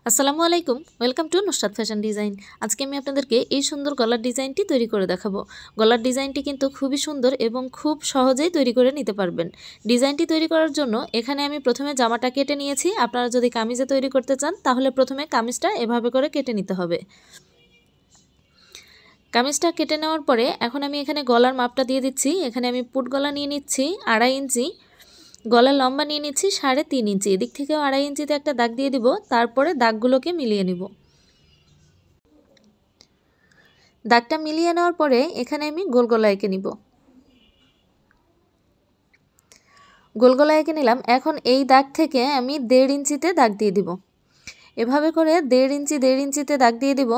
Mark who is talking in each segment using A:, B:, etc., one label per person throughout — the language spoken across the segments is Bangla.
A: আসসালামু আলাইকুম, welcome to Nusrat fashion design. আজকে আমি আপনাদেরকে এই সুন্দর গলার ডিজাইনটি তৈরি করে দেখাবো। গলার ডিজাইনটি কিন্তু খুবই সুন্দর এবং খুব সহজেই তৈরি করে নিতে পারবেন। ডিজাইনটি তৈরি করার জন্য এখানে আমি প্রথমে জামাটা কেটে নিয়েছি। আপনারা যদি কামিজে তৈরি করতে চান তাহলে প্রথমে কামিজটা এভাবে করে কেটে নিতে হবে। কামিজটা কেটে নেওয়ার পরে এখন আমি এখানে গলার মাপটা দিয়ে দিচ্ছি। এখানে আমি পুট গলা নিয়ে নিচ্ছি 2.5 ইঞ্চি, গলার লম্বা নিয়ে নিচ্ছি 3.5 ইঞ্চি। এদিক থেকেও 2.5 ইঞ্চিতে একটা দাগ দিয়ে দিব, তারপরে দাগগুলোকে মিলিয়ে নিব। দাগটা মিলিয়ে নেওয়ার পরে এখানে আমি গোল গলা এঁকে নিব। গোল গলা এঁকে নিলাম। এখন এই দাগ থেকে আমি 1.5 ইঞ্চিতে দাগ দিয়ে দিব। এভাবে করে 1.5 ইঞ্চি 1.5 ইঞ্চিতে দাগ দিয়ে দিব।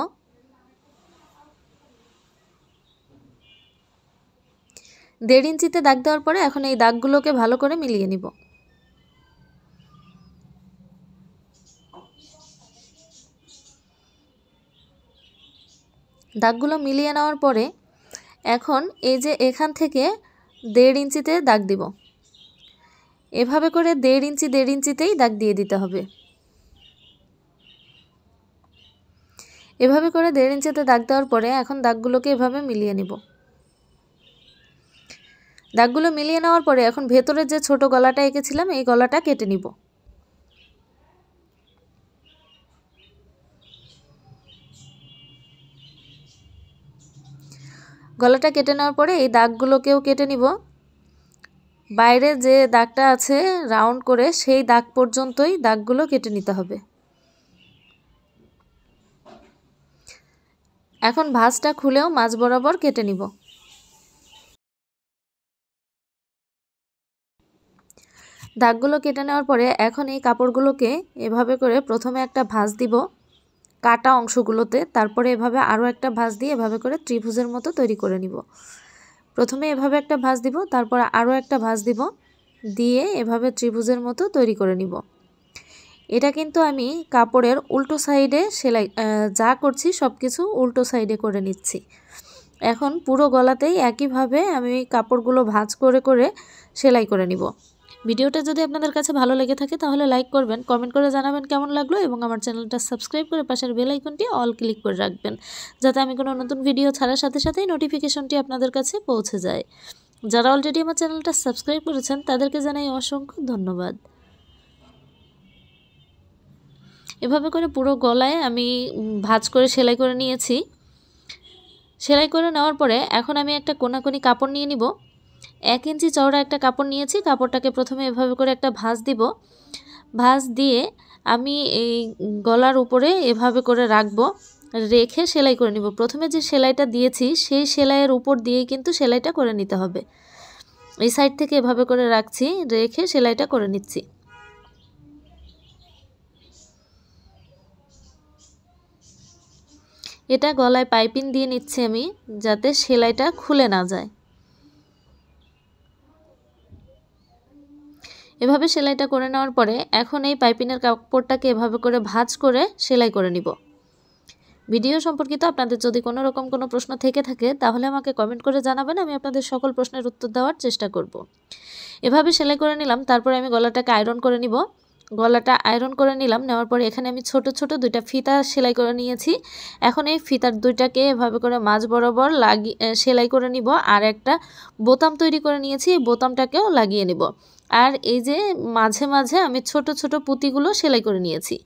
A: দেড় ইঞ্চিতে দাগ দেওয়ার পরে এখন এই দাগগুলোকে ভালো করে মিলিয়ে নিব। দাগগুলো মিলিয়ে নেওয়ার পরে এখন এই যে এখান থেকে 1.5 ইঞ্চিতে দাগ দিব। এভাবে করে 1.5 ইঞ্চি 1.5 ইঞ্চিতেই দাগ দিয়ে দিতে হবে। এভাবে করে 1.5 ইঞ্চিতে দাগ দেওয়ার পরে এখন দাগগুলোকে এভাবে মিলিয়ে নিব। দাগগুলো মিলিয়ে নেওয়ার পরে এখন ভেতরের যে ছোট গলাটা এঁকেছিলাম এই গলাটা কেটে নিব। গলাটা কেটে নেওয়ার পরে এই দাগগুলোকেও কেটে নিব। বাইরে যে দাগটা আছে রাউন্ড করে সেই দাগ পর্যন্তই দাগগুলো কেটে নিতে হবে। এখন ভাঁজটা খুলেও মাঝ বরাবর কেটে নিব। দাগগুলো কেটে নেওয়ার পরে এখন এই কাপড়গুলোকে এভাবে করে প্রথমে একটা ভাঁজ দিব কাটা অংশগুলোতে, তারপরে এভাবে আরও একটা ভাঁজ দিয়ে এভাবে করে ত্রিভুজের মতো তৈরি করে নিব। প্রথমে এভাবে একটা ভাঁজ দিব, তারপরে আরও একটা ভাঁজ দিব, দিয়ে এভাবে ত্রিভুজের মতো তৈরি করে নিব। এটা কিন্তু আমি কাপড়ের উল্টো সাইডে সেলাই যা করছি সব কিছু উল্টো সাইডে করে নিচ্ছি। এখন পুরো গলাতেই একইভাবে আমি কাপড়গুলো ভাঁজ করে করে সেলাই করে নিব। ভিডিওটা যদি আপনাদের কাছে ভালো লেগে থাকে তাহলে লাইক করবেন, কমেন্ট করে জানাবেন কেমন লাগলো এবং আমার চ্যানেলটা সাবস্ক্রাইব করে পাশের বেল আইকনটি অল ক্লিক করে রাখবেন, যাতে আমি কোনো নতুন ভিডিও ছাড়ার সাথে সাথেই নোটিফিকেশনটি আপনাদের কাছে পৌঁছে যায়। যারা অলরেডি আমার চ্যানেলটা সাবস্ক্রাইব করেছেন তাদেরকে জানাই অসংখ্য ধন্যবাদ। এভাবে করে পুরো গলায় আমি ভাঁজ করে সেলাই করে নিয়েছি। সেলাই করে নেওয়ার পরে এখন আমি একটা কোনাকুনি কাপড় নিয়ে নিব। 1 ইঞ্চি চওড়া একটা কাপড় নিয়েছি। কাপড়টাকে প্রথমে এভাবে করে একটা ভাঁজ দিব। ভাঁজ দিয়ে আমি এই গলার উপরে এভাবে করে রাখবো, রেখে সেলাই করে নিব। প্রথমে যে সেলাইটা দিয়েছি সেই সেলাইয়ের উপর দিয়েই কিন্তু সেলাইটা করে নিতে হবে। এই সাইড থেকে এভাবে করে রাখছি, রেখে সেলাইটা করে নিচ্ছি। এটা গলায় পাইপিং দিয়ে নিচ্ছি আমি, যাতে সেলাইটা খুলে না যায়। এভাবে সেলাইটা করে নেওয়ার পরে এখন এই পাইপিংয়ের কাপড়টাকে এভাবে করে ভাঁজ করে সেলাই করে নিব। ভিডিও সম্পর্কিত আপনাদের যদি কোনো রকম কোনো প্রশ্ন থেকে থাকে তাহলে আমাকে কমেন্ট করে জানাবেন, আমি আপনাদের সকল প্রশ্নের উত্তর দেওয়ার চেষ্টা করব। এভাবে সেলাই করে নিলাম, তারপরে আমি গলাটাকে আয়রন করে নিব। গলাটা আয়রন করে নিলাম, নেওয়ার পরে এখানে আমি ছোট ছোট 2টা ফিতা সেলাই করে নিয়েছি। এখন এই ফিতার 2টাকে এভাবে করে মাঝ বরাবর সেলাই করে নিব, আর একটা বোতাম তৈরি করে নিয়েছি, এই বোতামটাকেও লাগিয়ে নিব। আর এই যে মাঝে মাঝে আমি ছোট ছোট পুঁতিগুলো সেলাই করে নিয়েছি।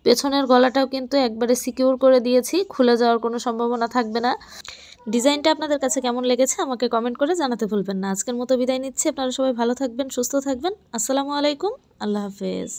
A: পেছনের গলাটাও কিন্তু একবারে সিকিউর করে দিয়েছি, খুলে যাওয়ার কোনো সম্ভাবনা থাকবে না। ডিজাইনটা আপনাদের কাছে কেমন লেগেছে আমাকে কমেন্ট করে জানাতে ভুলবেন না। আজকের মতো বিদায় নিচ্ছি। আপনারা সবাই ভালো থাকবেন, সুস্থ থাকবেন। আসসালামু আলাইকুম, আল্লাহ হাফেজ।